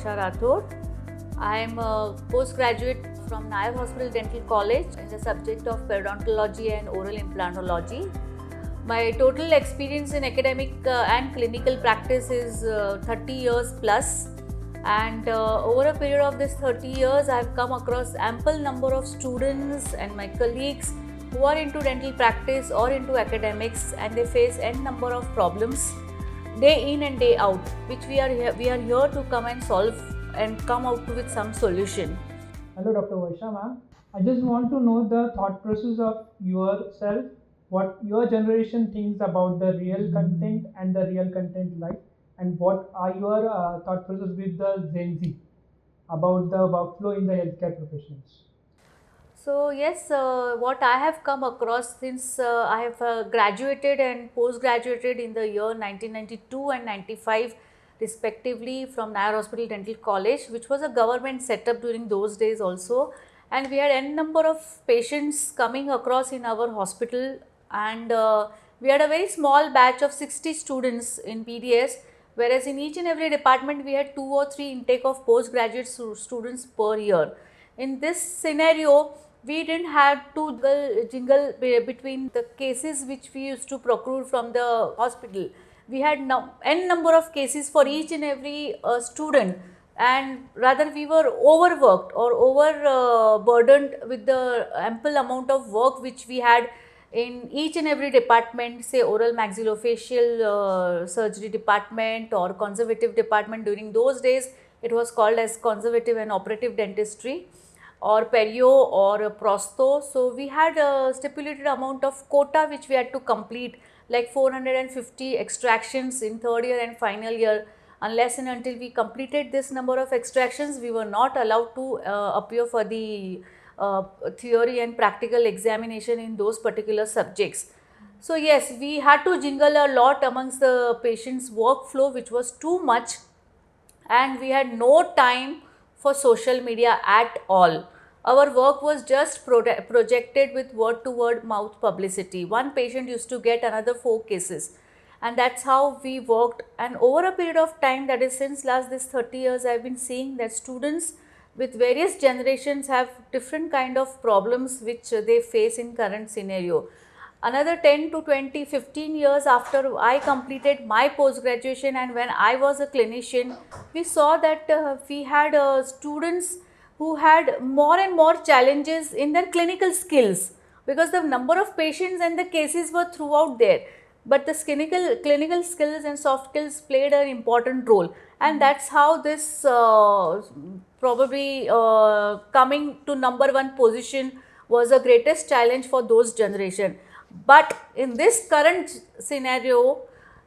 Varsha Rathod. I am a postgraduate from Nair Hospital Dental College in the subject of periodontology and oral implantology. My total experience in academic and clinical practice is 30 years plus, and over a period of this 30 years I have come across ample number of students and my colleagues who are into dental practice or into academics, and they face n number of problems day in and day out, which we are here to come and solve and come out with some solution. Hello, Dr. Varsha ma'am. I just want to know the thought process of yourself, what your generation thinks about the real content and the real content life, and what are your thought process with the Gen Z about the workflow in the healthcare professionals. So yes, what I have come across since I have graduated and post-graduated in the year 1992 and 95 respectively from Nair Hospital Dental College, which was a government setup during those days also, and we had n number of patients coming across in our hospital, and we had a very small batch of 60 students in PDS, whereas in each and every department we had 2 or 3 intake of postgraduate students per year. In this scenario, we didn't have to jingle between the cases which we used to procure from the hospital. We had n number of cases for each and every student, and rather we were overworked or overburdened with the ample amount of work which we had in each and every department, say oral maxillofacial surgery department or conservative department. During those days it was called as conservative and operative dentistry, or perio or prosto. So we had a stipulated amount of quota which we had to complete, like 450 extractions in third year and final year. Unless and until we completed this number of extractions, we were not allowed to appear for the theory and practical examination in those particular subjects. So yes, we had to jingle a lot amongst the patient's workflow, which was too much, and we had no time for social media at all. Our work was just projected with word to word mouth publicity. One patient used to get another 4 cases, and that's how we worked. And over a period of time, that is since last this 30 years, I've been seeing that students with various generations have different kind of problems which they face in current scenario. Another 10 to 20, 15 years after I completed my post graduation and when I was a clinician, we saw that we had students who had more and more challenges in their clinical skills, because the number of patients and the cases were throughout there, but the clinical skills and soft skills played an important role, and that's how this probably coming to number 1 position was the greatest challenge for those generation. But in this current scenario,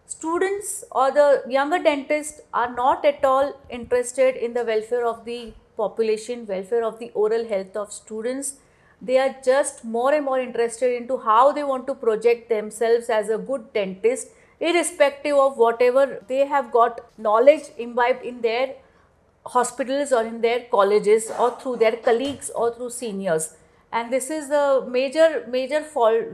students or the younger dentists are not at all interested in the welfare of the population, welfare of the oral health of students. They are just more and more interested into how they want to project themselves as a good dentist, irrespective of whatever they have got knowledge imbibed in their hospitals or in their colleges or through their colleagues or through seniors. And this is the major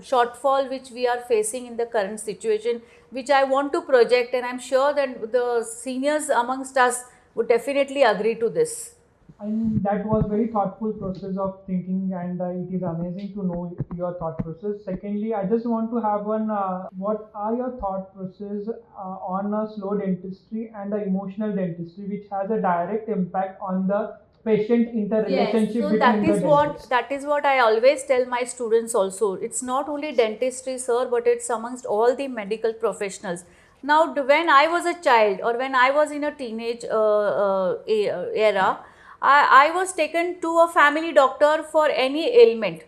shortfall which we are facing in the current situation, which I want to project, and I'm sure that the seniors amongst us would definitely agree to this. And that was very thoughtful process of thinking, and it is amazing to know your thought process. Secondly, I just want to have one, what are your thought process on a slow dentistry and the emotional dentistry, which has a direct impact on the patient interrelationship So between the dentists? that is what I always tell my students also. It's not only dentistry, sir, but it's amongst all the medical professionals. Now, when I was a child or when I was in a teenage era, I was taken to a family doctor for any ailment,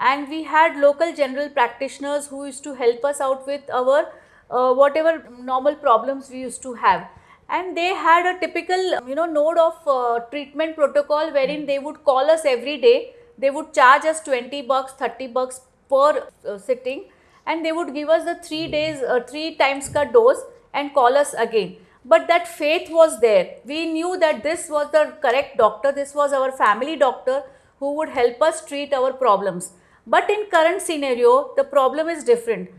and we had local general practitioners who used to help us out with our whatever normal problems we used to have, and they had a typical node of treatment protocol wherein they would call us every day. They would charge us 20 bucks, 30 bucks per sitting, and they would give us the 3 days 3 times ka dose and call us again. But that faith was there. We knew that this was the correct doctor, this was our family doctor who would help us treat our problems. But in current scenario, the problem is different.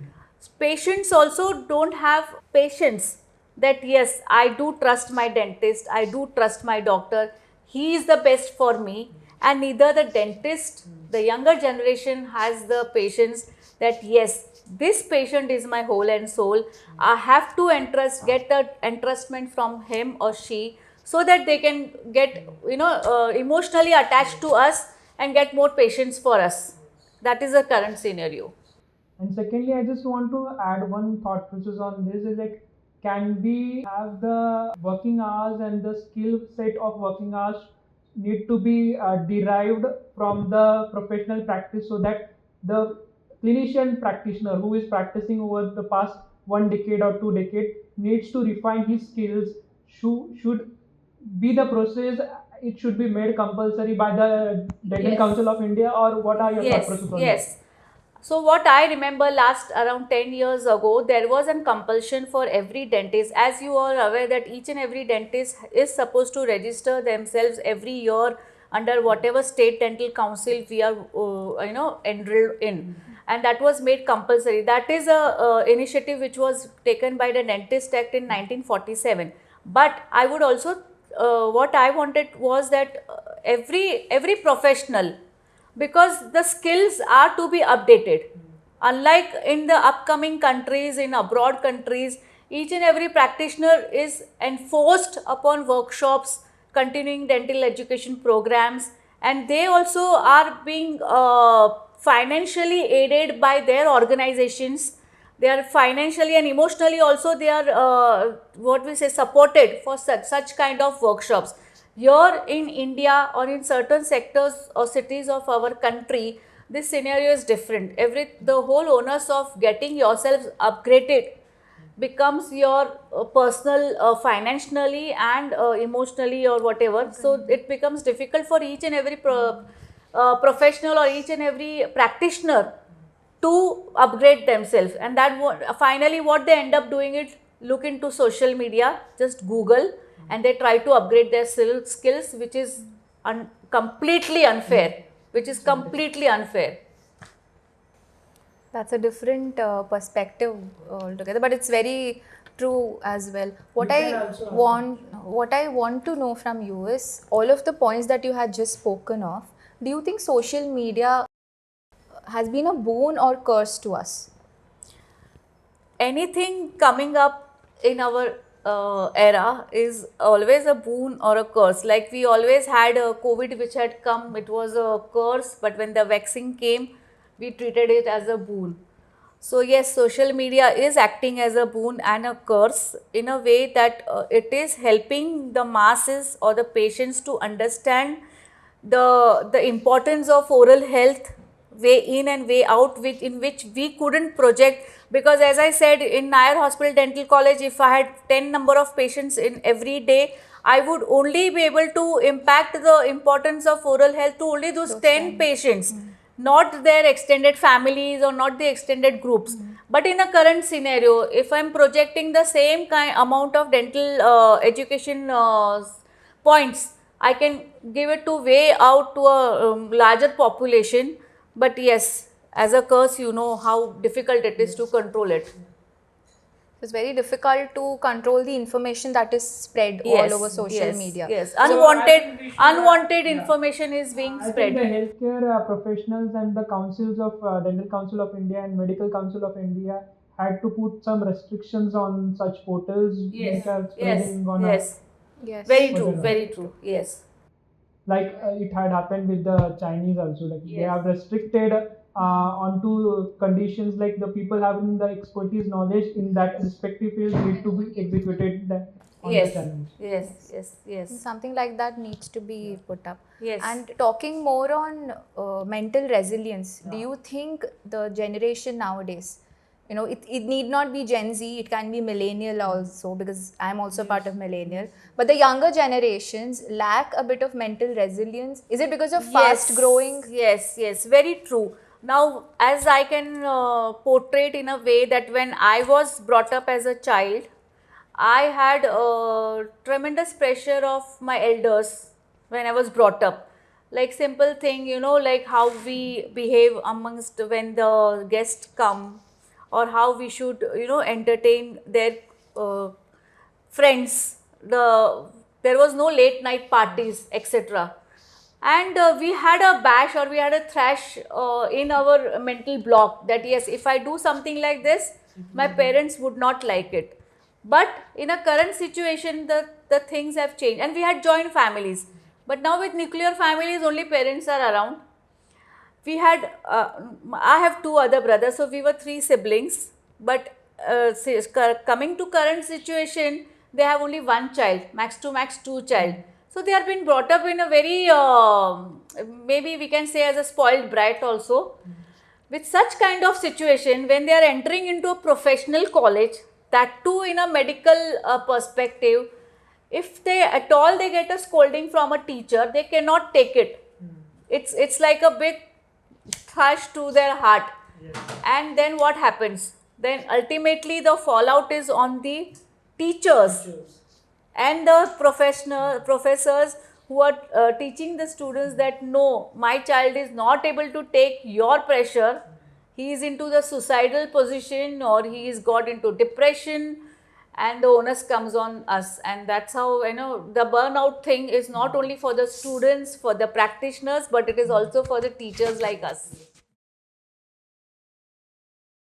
Patients also don't have patience that yes, I do trust my dentist, I do trust my doctor, he is the best for me. And neither the dentist, the younger generation has the patience that yes, this patient is my whole and soul. I have to get the entrustment from him or she, so that they can get, emotionally attached to us and get more patients for us. That is the current scenario. And secondly, I just want to add one thought process on this is like, can we have the working hours and the skill set of working hours need to be derived from the professional practice so that the clinician practitioner who is practicing over the past 1 decade or 2 decade needs to refine his skills should be the process. It should be made compulsory by the Dental Yes. Council of India, or what are your thought Yes, process on that? yes. So what I remember last around 10 years ago, there was a compulsion for every dentist. As you are aware that each and every dentist is supposed to register themselves every year under whatever state dental council we are, enrolled in. And that was made compulsory. That is a initiative which was taken by the Dentist Act in 1947. But I would also, what I wanted was that every professional, because the skills are to be updated. Unlike in the upcoming countries, in abroad countries, each and every practitioner is enforced upon workshops, continuing dental education programs, and they also are being financially aided by their organizations. They are financially and emotionally also, they are what we say, supported for such kind of workshops. Here in India or in certain sectors or cities of our country, this scenario is different. The whole onus of getting yourself upgraded becomes your personal, financially and emotionally or whatever. So it becomes difficult for each and every professional or each and every practitioner to upgrade themselves. And that finally what they end up doing is look into social media, just Google, and they try to upgrade their skills, which is completely unfair, which is completely unfair. That's a different perspective altogether, but it's very true as well. What I want to know from you is all of the points that you had just spoken of. Do you think social media has been a boon or curse to us? Anything coming up in our era is always a boon or a curse. Like we always had a COVID which had come, it was a curse, but when the vaccine came, we treated it as a boon. So yes, social media is acting as a boon and a curse in a way that it is helping the masses or the patients to understand the importance of oral health, way in and way out, in which we couldn't project. Because as I said, in Nair Hospital Dental College, if I had 10 number of patients in every day, I would only be able to impact the importance of oral health to only those 10 patients, not their extended families or not the extended groups. But in a current scenario, if I am projecting the same amount of dental education points, I can give it to way out to a larger population. But yes, as a curse, you know how difficult it is to control it. It's very difficult to control the information that is spread Yes, all over social yes, media. yes, I unwanted, think we should, unwanted yeah. information is being I spread. think the healthcare professionals and the councils of Dental Council of India and Medical Council of India had to put some restrictions on such portals Yes, which are yes, spreading on yes. Yes. Very true, Whatever. very true. Yes. like it had happened with the Chinese also. Like they Yes. have restricted onto conditions like the people having the expertise knowledge in that respective field need to be executed on the Yes, channels. yes, yes, yes, Something like that needs to be put up. yes. And talking more on mental resilience, do you think the generation nowadays, it need not be Gen Z, it can be millennial also, because I'm also part of millennial, but the younger generations lack a bit of mental resilience. Is it because of fast growing? Yes, yes, very true. Now, as I can portray it in a way that when I was brought up as a child, I had tremendous pressure of my elders when I was brought up. Like simple thing, like how we behave amongst when the guests come, or how we should, entertain their uh, friends. There was no late night parties, etc. And we had a bash or we had a thrash in our mental block that yes, if I do something like this, my parents would not like it. But in a current situation, the things have changed, and we had joint families. But now with nuclear families, only parents are around. We had, I have two other brothers, so we were three siblings. But coming to current situation, they have only one child, max to max two child. So they are being brought up in a very, maybe we can say as a spoiled brat also. With such kind of situation, when they are entering into a professional college, that too in a medical perspective, if they at all they get a scolding from a teacher, they cannot take it. It's like a big thrush to their heart. Yes. And then what happens? Then ultimately the fallout is on the teachers and the professors who are teaching the students that no, my child is not able to take your pressure. He is into the suicidal position or he is got into depression, and the onus comes on us. And that's how, the burnout thing is not only for the students, for the practitioners, but it is also for the teachers like us.